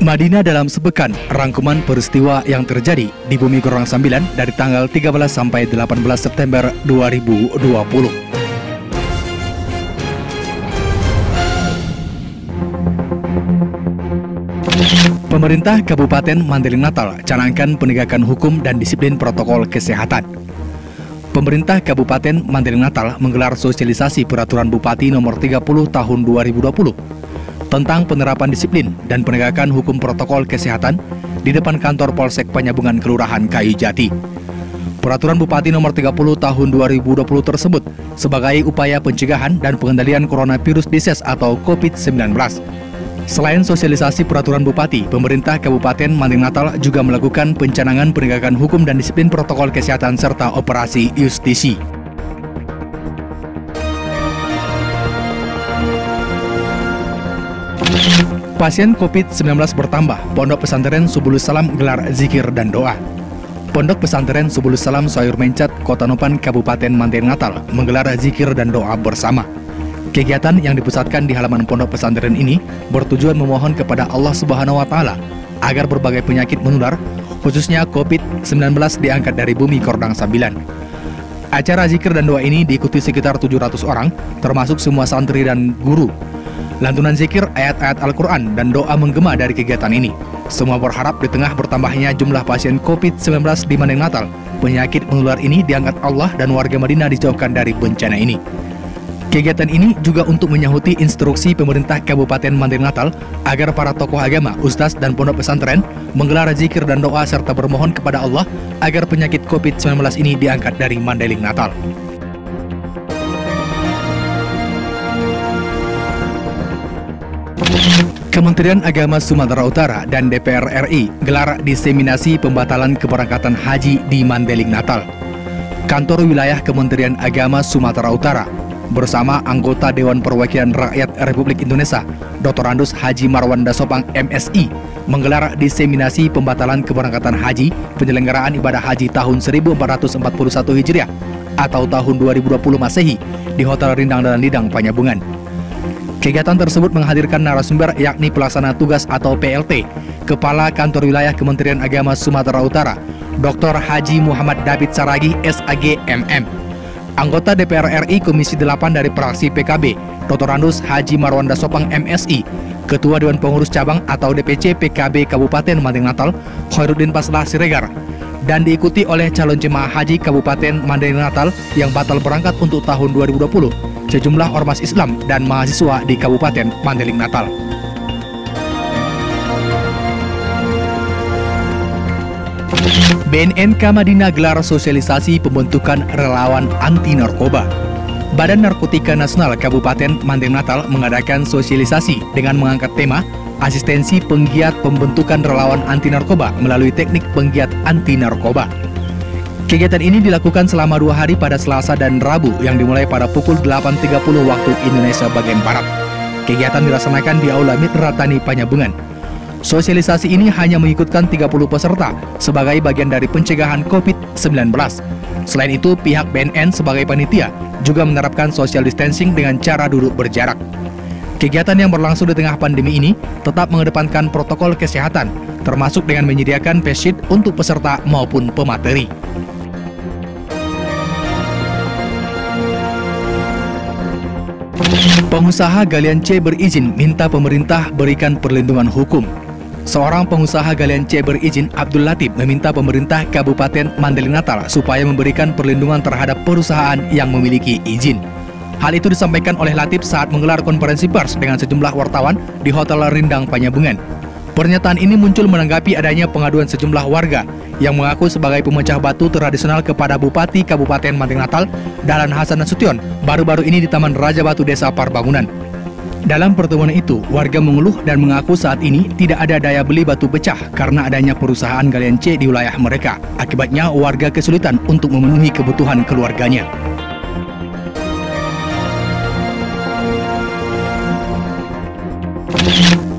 Madinah dalam sepekan, rangkuman peristiwa yang terjadi di Bumi Gorong Sambilan dari tanggal 13 sampai 18 September 2020. Pemerintah Kabupaten Mandailing Natal canangkan penegakan hukum dan disiplin protokol kesehatan. Pemerintah Kabupaten Mandailing Natal menggelar sosialisasi Peraturan Bupati Nomor 30 Tahun 2020 tentang penerapan disiplin dan penegakan hukum protokol kesehatan di depan kantor Polsek Panyabungan Kelurahan Kayu Jati. Peraturan Bupati Nomor 30 Tahun 2020 tersebut sebagai upaya pencegahan dan pengendalian coronavirus disease atau COVID-19. Selain sosialisasi Peraturan Bupati, pemerintah Kabupaten Mandailing Natal juga melakukan pencanangan penegakan hukum dan disiplin protokol kesehatan serta operasi justisi. Pasien COVID-19 bertambah, Pondok Pesantren Subulus Salam gelar zikir dan doa. Pondok Pesantren Subulus Salam Sayur Mencet, Kota Nopan, Kabupaten Mandailing Natal menggelar zikir dan doa bersama. Kegiatan yang dipusatkan di halaman pondok pesantren ini bertujuan memohon kepada Allah Subhanahu wa Ta'ala agar berbagai penyakit menular, khususnya COVID-19, diangkat dari bumi Kordang Sambilan. Acara zikir dan doa ini diikuti sekitar 700 orang, termasuk semua santri dan guru. Lantunan zikir, ayat-ayat Al-Quran, dan doa menggema dari kegiatan ini. Semua berharap di tengah bertambahnya jumlah pasien COVID-19 di Mandailing Natal, penyakit menular ini diangkat Allah dan warga Madinah dijauhkan dari bencana ini. Kegiatan ini juga untuk menyahuti instruksi pemerintah Kabupaten Mandailing Natal agar para tokoh agama, ustaz, dan pondok pesantren menggelar zikir dan doa serta bermohon kepada Allah agar penyakit COVID-19 ini diangkat dari Mandailing Natal. Kementerian Agama Sumatera Utara dan DPR RI gelar diseminasi pembatalan keberangkatan haji di Mandailing Natal. Kantor Wilayah Kementerian Agama Sumatera Utara bersama anggota Dewan Perwakilan Rakyat Republik Indonesia, Dr. Andus Haji Marwan Dasopang MSI, menggelar diseminasi pembatalan keberangkatan haji penyelenggaraan ibadah haji tahun 1441 Hijriah atau tahun 2020 Masehi di Hotel Rindang dan Lidang, Panyabungan. Kegiatan tersebut menghadirkan narasumber yakni pelaksana tugas atau PLT, Kepala Kantor Wilayah Kementerian Agama Sumatera Utara, Dr. Haji Muhammad David Saragi, SAG MM. Anggota DPR RI Komisi 8 dari fraksi PKB, Dr. Andus Haji Marwan Dasopang MSI, Ketua Dewan Pengurus Cabang atau DPC PKB Kabupaten Mandailing Natal, Khairuddin Paslah Siregar, dan diikuti oleh calon jemaah haji Kabupaten Mandailing Natal yang batal berangkat untuk tahun 2020, sejumlah ormas Islam dan mahasiswa di Kabupaten Mandailing Natal. BNNK Madinah gelar sosialisasi pembentukan relawan anti narkoba. Badan Narkotika Nasional Kabupaten Mandailing Natal mengadakan sosialisasi dengan mengangkat tema asistensi penggiat pembentukan relawan anti narkoba melalui teknik penggiat anti narkoba. Kegiatan ini dilakukan selama 2 hari pada Selasa dan Rabu yang dimulai pada pukul 8.30 waktu Indonesia bagian Barat. Kegiatan dilaksanakan di Aula Mitra Tani Panyabungan. Sosialisasi ini hanya mengikutkan 30 peserta sebagai bagian dari pencegahan COVID-19. Selain itu, pihak BNN sebagai panitia juga menerapkan social distancing dengan cara duduk berjarak. Kegiatan yang berlangsung di tengah pandemi ini tetap mengedepankan protokol kesehatan, termasuk dengan menyediakan face shield untuk peserta maupun pemateri. Pengusaha galian C berizin minta pemerintah berikan perlindungan hukum. Seorang pengusaha galian C berizin, Abdul Latif, meminta pemerintah Kabupaten Mandailing Natal supaya memberikan perlindungan terhadap perusahaan yang memiliki izin. Hal itu disampaikan oleh Latif saat menggelar konferensi pers dengan sejumlah wartawan di Hotel Rindang Panyabungan. Pernyataan ini muncul menanggapi adanya pengaduan sejumlah warga yang mengaku sebagai pemecah batu tradisional kepada Bupati Kabupaten Mandailing Natal, Dahlan Hasan Nasution, baru-baru ini di Taman Raja Batu Desa Parbangunan. Dalam pertemuan itu, warga mengeluh dan mengaku saat ini tidak ada daya beli batu pecah karena adanya perusahaan galian C di wilayah mereka. Akibatnya, warga kesulitan untuk memenuhi kebutuhan keluarganya.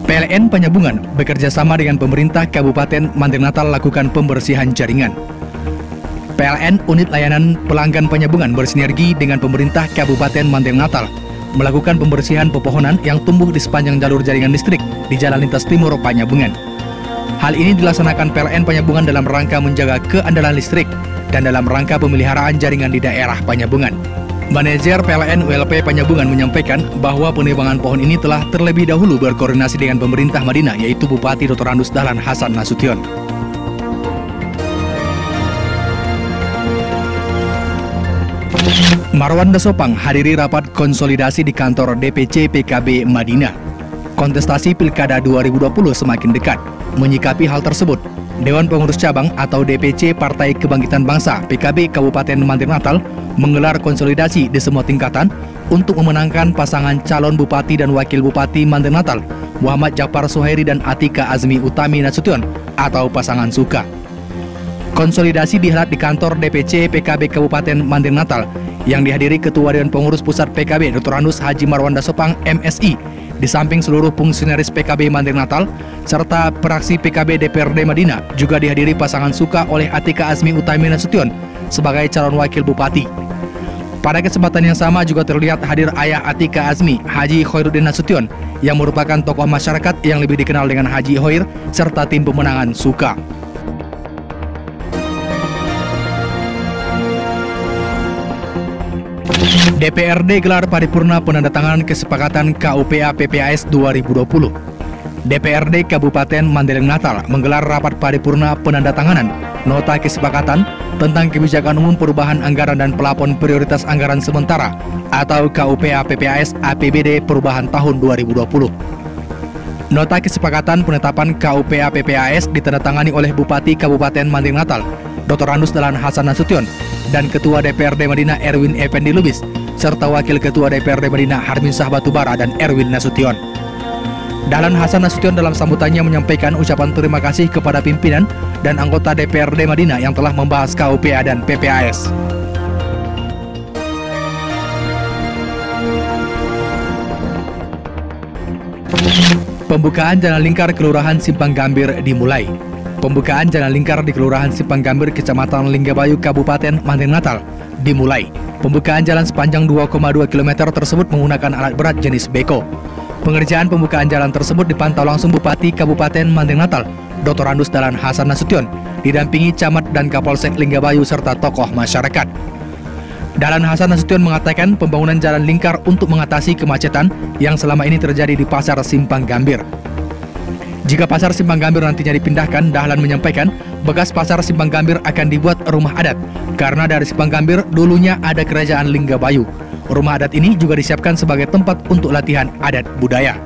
PLN Panyabungan bekerja sama dengan pemerintah Kabupaten Mandailing Natal lakukan pembersihan jaringan. PLN Unit Layanan Pelanggan Panyabungan bersinergi dengan pemerintah Kabupaten Mandailing Natal melakukan pembersihan pepohonan yang tumbuh di sepanjang jalur jaringan listrik di Jalan Lintas Timur Panyabungan. Hal ini dilaksanakan PLN Panyabungan dalam rangka menjaga keandalan listrik dan dalam rangka pemeliharaan jaringan di daerah Panyabungan. Manajer PLN ULP Panyabungan menyampaikan bahwa penebangan pohon ini telah terlebih dahulu berkoordinasi dengan pemerintah Madinah, yaitu Bupati Dr. Andus Dahlan Hasan Nasution. Marwan Dasopang hadiri rapat konsolidasi di kantor DPC PKB Madinah. Kontestasi Pilkada 2020 semakin dekat. Menyikapi hal tersebut, Dewan Pengurus Cabang atau DPC Partai Kebangkitan Bangsa PKB Kabupaten Mandir Natal menggelar konsolidasi di semua tingkatan untuk memenangkan pasangan calon Bupati dan Wakil Bupati Mandir Natal, Muhammad Jafar Suhairi dan Atika Azmi Utami Nasution atau pasangan Suka. Konsolidasi dihelat di kantor DPC PKB Kabupaten Mandir Natal yang dihadiri Ketua Dewan Pengurus Pusat PKB Dr. Andus Haji Marwan Dasopang MSI, di samping seluruh fungsionaris PKB Mandir Natal serta praksi PKB DPRD Madinah. Juga dihadiri pasangan Suka oleh Atika Azmi Utami Nasution sebagai calon wakil bupati. Pada kesempatan yang sama juga terlihat hadir ayah Atika Azmi, Haji Khairuddin Nasution, yang merupakan tokoh masyarakat yang lebih dikenal dengan Haji Hoir, serta tim pemenangan Suka. DPRD gelar paripurna penandatanganan kesepakatan KUPA PPAS 2020. DPRD Kabupaten Mandailing Natal menggelar rapat paripurna penandatanganan nota kesepakatan tentang kebijakan umum perubahan anggaran dan pelapon prioritas anggaran sementara atau KUPA PPAS APBD perubahan tahun 2020. Nota kesepakatan penetapan KUPA PPAS ditandatangani oleh Bupati Kabupaten Mandailing Natal, Dr. Andus Dahlan Hasan Nasution, dan Ketua DPRD Madinah Erwin Effendi Lubis, serta Wakil Ketua DPRD Madinah Harmin Shah Batubara dan Erwin Nasution. Dahlan Hasan Nasution dalam sambutannya menyampaikan ucapan terima kasih kepada pimpinan dan anggota DPRD Madinah yang telah membahas KUPA dan PPAS. Pembukaan Jalan Lingkar Kelurahan Simpang Gambir dimulai. Pembukaan Jalan Lingkar di Kelurahan Simpang Gambir, Kecamatan Linggabayu, Kabupaten Mandailing Natal dimulai. Pembukaan jalan sepanjang 2,2 km tersebut menggunakan alat berat jenis beko. Pengerjaan pembukaan jalan tersebut dipantau langsung Bupati Kabupaten Mandailing Natal, Dr. Andus Dahlan Hasan Nasution, didampingi Camat dan Kapolsek Linggabayu serta tokoh masyarakat. Dahlan Hasan Nasution mengatakan pembangunan jalan lingkar untuk mengatasi kemacetan yang selama ini terjadi di Pasar Simpang Gambir. Jika Pasar Simpang Gambir nantinya dipindahkan, Dahlan menyampaikan bekas Pasar Simpang Gambir akan dibuat rumah adat, karena dari Simpang Gambir dulunya ada Kerajaan Linggabayu. Rumah adat ini juga disiapkan sebagai tempat untuk latihan adat budaya.